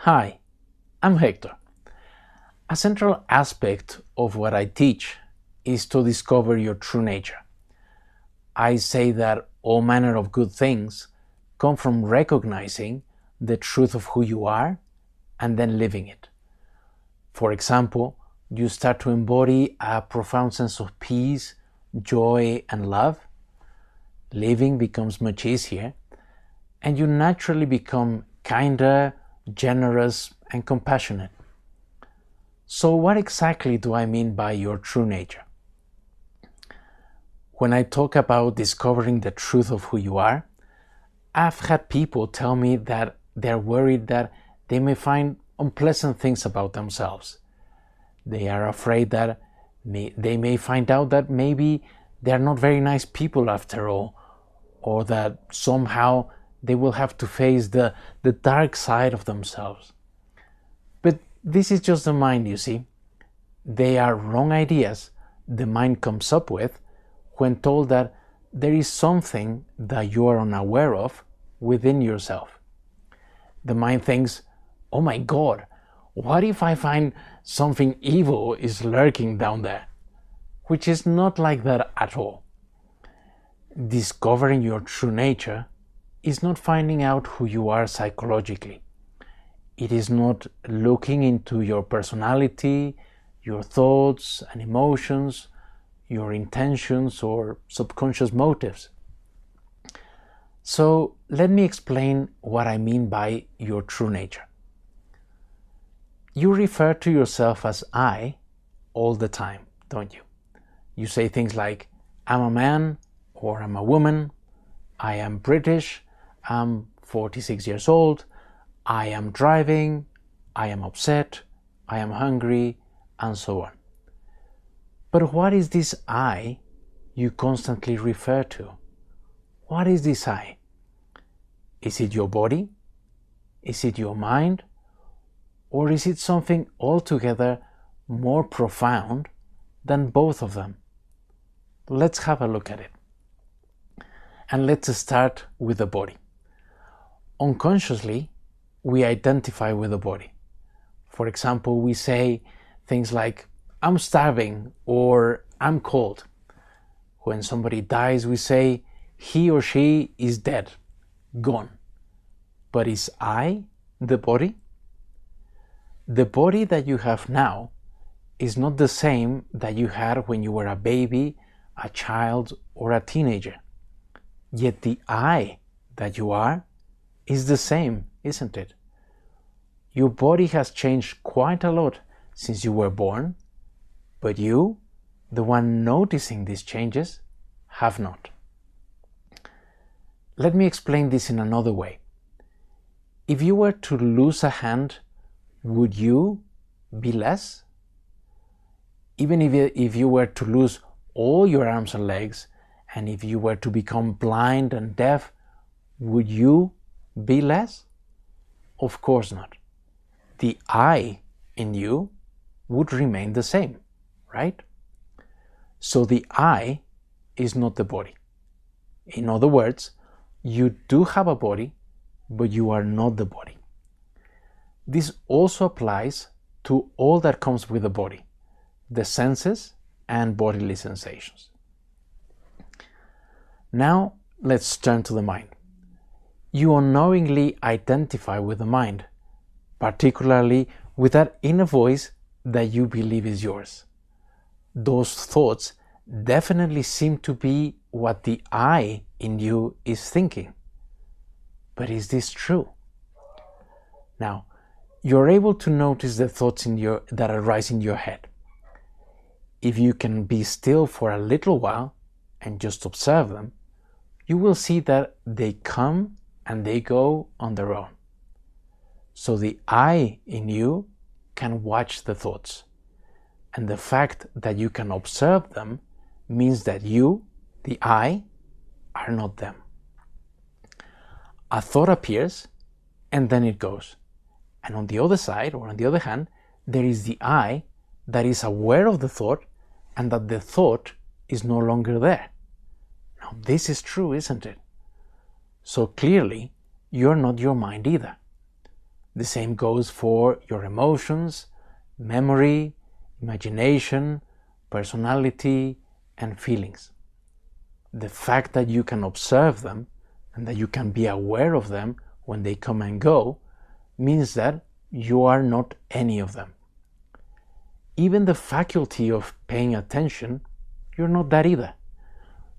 Hi, I'm Hector. A central aspect of what I teach is to discover your true nature. I say that all manner of good things come from recognizing the truth of who you are and then living it. For example, you start to embody a profound sense of peace, joy, and love. Living becomes much easier, and you naturally become kinder, generous, and compassionate. So, what exactly do I mean by your true nature? When I talk about discovering the truth of who you are, I've had people tell me that they're worried that they may find unpleasant things about themselves. They are afraid that they may find out that maybe they're not very nice people after all, or that somehow they will have to face the dark side of themselves. But this is just the mind, you see. They are wrong ideas the mind comes up with when told that there is something that you are unaware of within yourself. The mind thinks, oh my God, what if I find something evil is lurking down there? Which is not like that at all. Discovering your true nature is not finding out who you are psychologically. It is not looking into your personality, your thoughts and emotions, your intentions or subconscious motives. So let me explain what I mean by your true nature. You refer to yourself as I all the time, don't you? You say things like, I'm a man or I'm a woman, I am British, I'm 46 years old, I am driving, I am upset, I am hungry, and so on. But what is this I you constantly refer to? What is this I? Is it your body? Is it your mind? Or is it something altogether more profound than both of them? Let's have a look at it. And let's start with the body. Unconsciously, we identify with the body. For example, we say things like, I'm starving or I'm cold. When somebody dies, we say, he or she is dead, gone. But is I the body? The body that you have now is not the same that you had when you were a baby, a child, or a teenager. Yet the I that you are is the same, isn't it? Your body has changed quite a lot since you were born, but you, the one noticing these changes, have not. Let me explain this in another way. If you were to lose a hand, would you be less? Even if you were to lose all your arms and legs, and if you were to become blind and deaf, would you be less? Of course not. The I in you would remain the same, right? So the I is not the body. In other words, you do have a body, but you are not the body. This also applies to all that comes with the body, the senses and bodily sensations. Now let's turn to the mind. You unknowingly identify with the mind, particularly with that inner voice that you believe is yours. Those thoughts definitely seem to be what the I in you is thinking. But is this true? Now, you're able to notice the thoughts that arise in your head. If you can be still for a little while and just observe them, you will see that they come and they go on their own. So the I in you can watch the thoughts. And the fact that you can observe them means that you, the I, are not them. A thought appears and then it goes. And on the other side, or on the other hand, there is the I that is aware of the thought and that the thought is no longer there. Now, this is true, isn't it? So clearly, you're not your mind either. The same goes for your emotions, memory, imagination, personality, and feelings. The fact that you can observe them and that you can be aware of them when they come and go means that you are not any of them. Even the faculty of paying attention, you're not that either.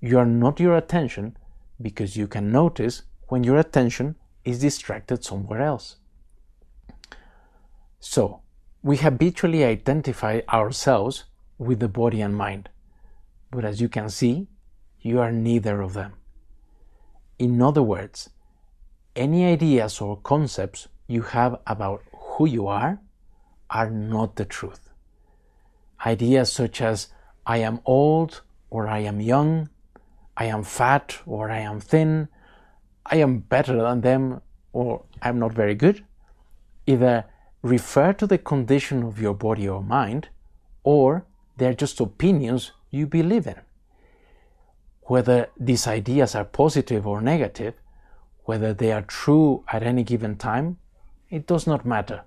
You are not your attention because you can notice when your attention is distracted somewhere else. So, we habitually identify ourselves with the body and mind, but as you can see, you are neither of them. In other words, any ideas or concepts you have about who you are not the truth. Ideas such as I am old or I am young, I am fat or I am thin, I am better than them or I'm not very good, either refer to the condition of your body or mind, or they're just opinions you believe in. Whether these ideas are positive or negative, whether they are true at any given time, it does not matter.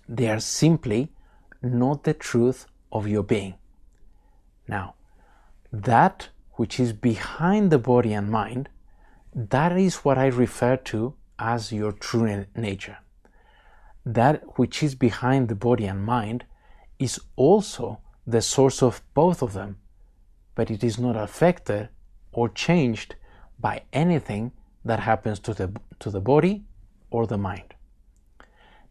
They are simply not the truth of your being. Now, that which is behind the body and mind, that is what I refer to as your true nature. That which is behind the body and mind is also the source of both of them, but it is not affected or changed by anything that happens to the body or the mind.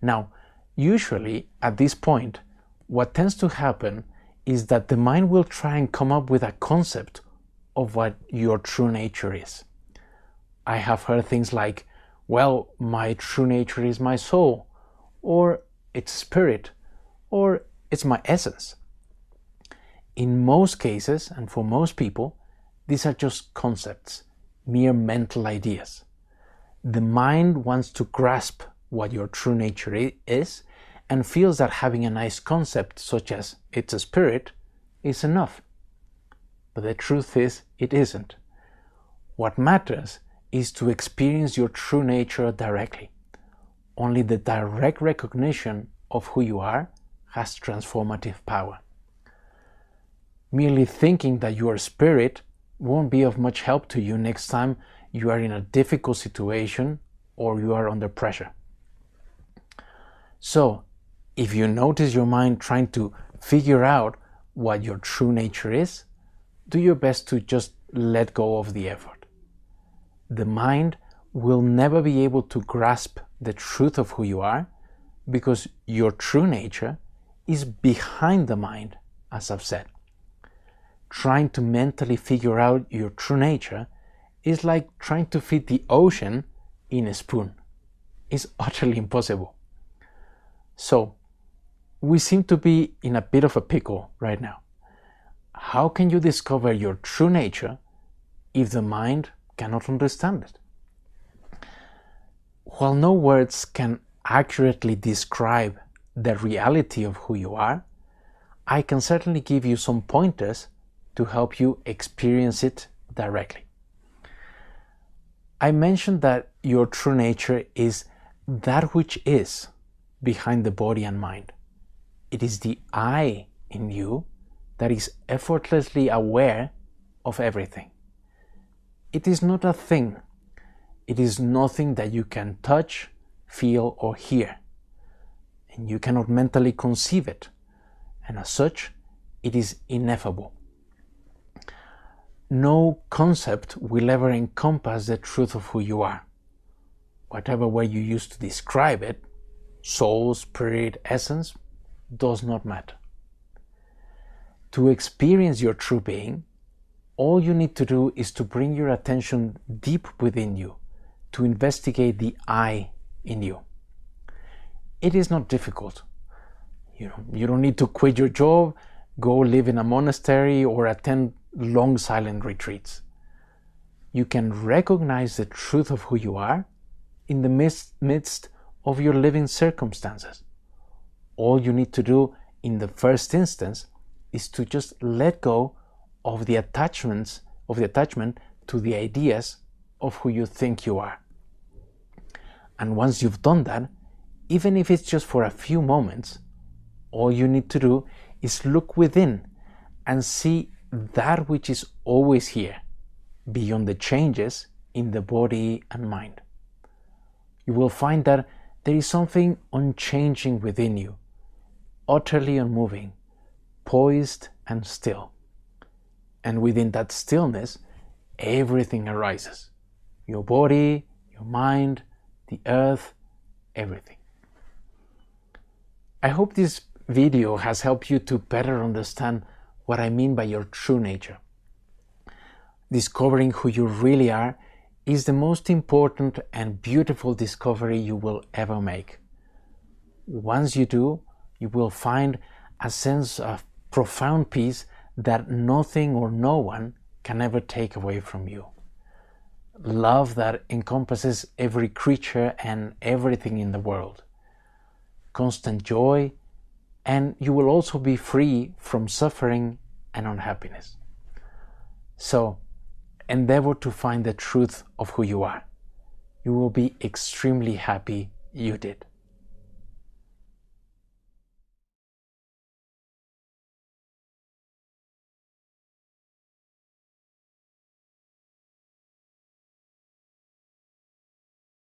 Now, usually at this point, what tends to happen is that the mind will try and come up with a concept of what your true nature is. I have heard things like, well, my true nature is my soul, or it's spirit, or it's my essence. In most cases, and for most people, these are just concepts, mere mental ideas. The mind wants to grasp what your true nature is and feels that having a nice concept such as it's a spirit is enough. But the truth is, it isn't. What matters is to experience your true nature directly. Only the direct recognition of who you are has transformative power. Merely thinking that you are spirit won't be of much help to you next time you are in a difficult situation or you are under pressure. So, if you notice your mind trying to figure out what your true nature is, do your best to just let go of the effort. The mind will never be able to grasp the truth of who you are because your true nature is behind the mind, as I've said. Trying to mentally figure out your true nature is like trying to fit the ocean in a spoon. It's utterly impossible. So, we seem to be in a bit of a pickle right now. How can you discover your true nature if the mind cannot understand it? While no words can accurately describe the reality of who you are, I can certainly give you some pointers to help you experience it directly. I mentioned that your true nature is that which is behind the body and mind. It is the I in you that is effortlessly aware of everything. It is not a thing. It is nothing that you can touch, feel, or hear. And you cannot mentally conceive it. And as such, it is ineffable. No concept will ever encompass the truth of who you are. Whatever word you use to describe it, soul, spirit, essence, does not matter. To experience your true being, all you need to do is to bring your attention deep within you, to investigate the I in you. It is not difficult. You don't need to quit your job, go live in a monastery, or attend long silent retreats. You can recognize the truth of who you are in the midst of your living circumstances. All you need to do in the first instance is to just let go of the attachment to the ideas of who you think you are. And once you've done that, even if it's just for a few moments, all you need to do is look within and see that which is always here, beyond the changes in the body and mind. You will find that there is something unchanging within you, utterly unmoving, poised and still. And within that stillness, everything arises. Your body, your mind, the earth, everything. I hope this video has helped you to better understand what I mean by your true nature. Discovering who you really are is the most important and beautiful discovery you will ever make. Once you do, you will find a sense of profound peace that nothing or no one can ever take away from you. Love that encompasses every creature and everything in the world. Constant joy, and you will also be free from suffering and unhappiness. So, endeavor to find the truth of who you are. You will be extremely happy you did.